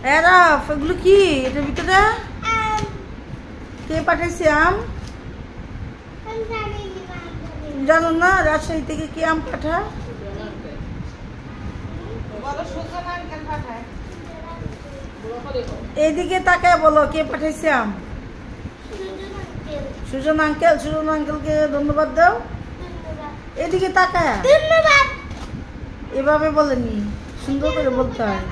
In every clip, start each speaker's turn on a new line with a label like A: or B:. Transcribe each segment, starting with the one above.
A: rough এগুলো কি এটার ভিতরে কে পাঠাইছে আম জানো না রাজশাহী থেকে কি আম পাঠায় এইদিকে তাকায় বলো কে পাঠাইছে আম সুজন আঙ্কেলকে ধন্যবাদ দাও এদিকে তাকায় এভাবে বলেনি সুন্দর করে বলতে হয়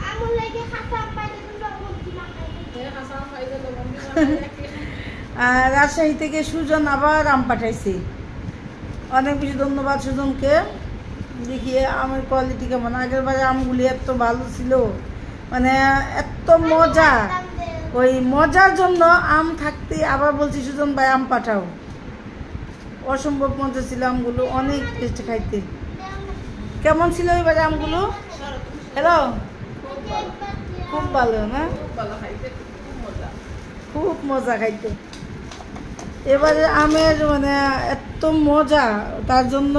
A: রাজশাহী থেকে সুজন আবার আম পাঠাইছে অনেক বেশি ধন্যবাদ সুজনকে দেখিয়ে আমের কোয়ালিটি কেমন আগের বারে আমগুলি এত ভালো ছিল মানে এত মজা ওই মজার জন্য আম থাকতে আবার বলছি সুজন ভাই আম পাঠাও অসম্ভব মজা ছিল আমগুলো অনেক টেস্ট খাইতে কেমন ছিল এবারে আমগুলো হ্যালো খুব ভালো না খুব মজা খাইতে এবারে আমের মানে এত মজা তার জন্য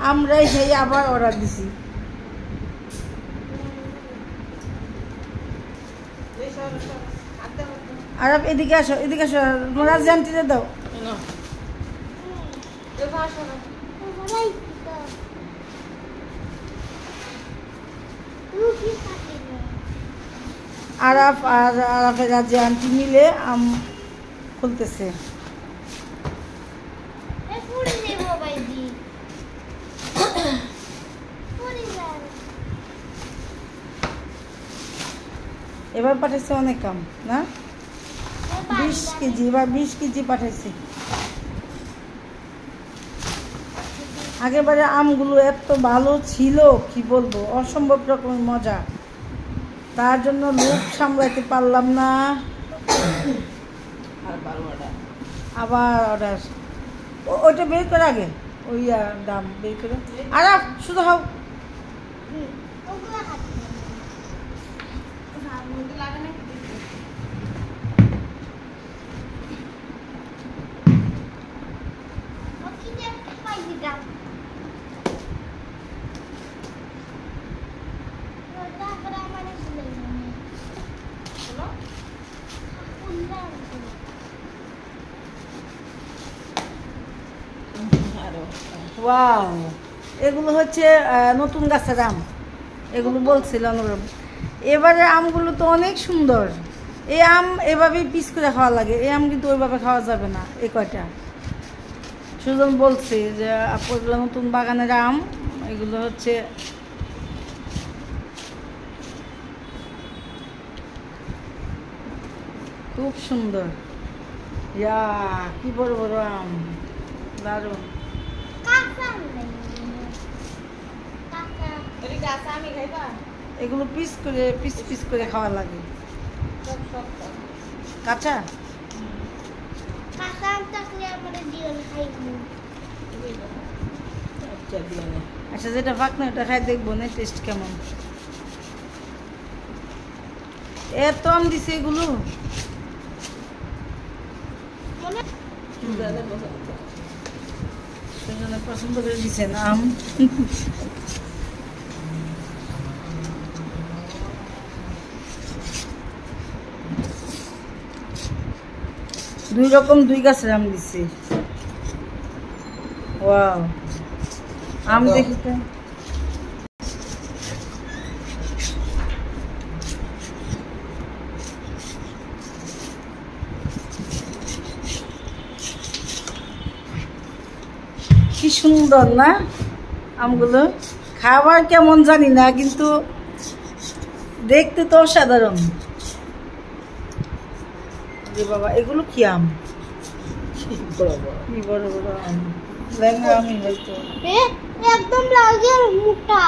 A: আমরাই সেই আবার অর্ডার দিছি আর এদিকে আসো রাজজানটিতে দাও আরাফ আর আরাফের রাজা আন্টি মিলে আম খুলতেছে এবার পাঠাইছে অনেক আম না 20 কেজি এবার 20 কেজি পাঠাইছে আগেরবারে আমগুলো এত ভালো ছিল কি বলবো অসম্ভব রকমের মজা তার জন্য লোভ সামলাতে পারলাম না আবার অর্ডার ওইটা বের করে আগে ওই দাম বের করে আর শুধু হাও ওয়াও এগুলো হচ্ছে নতুন গাছের আম এগুলো বলছিল অনুরূপ এবারে আমগুলো তো অনেক সুন্দর এই আম এভাবেই পিস করে খাওয়া লাগে এই আম কিন্তু ওইভাবে খাওয়া যাবে না এই কয়টা সুজন বলছে যে আপনাগুলো নতুন বাগানের আম এগুলো হচ্ছে খুব সুন্দর ইয়া কি বড় বড় আম দারুণ এগুলো পিস করে খাওয়া লাগে কাঁচা আচ্ছা যেটা ফাঁকনা ওটা খাই দেখবো না টেস্ট কেমন এত আম দিছে এগুলো পছন্দ করে দিচ্ছেন আম দুই রকম দুই গাছের আম দিচ্ছে ওয়াও আম দেখতে কি সুন্দর না আমগুলো খাবার কেমন জানি না কিন্তু দেখতে তো অসাধারণ বাবা এগুলো কি আম কি বড় বড় আম লেঙ্গা আমি হয়তো একদম লাগে মোটা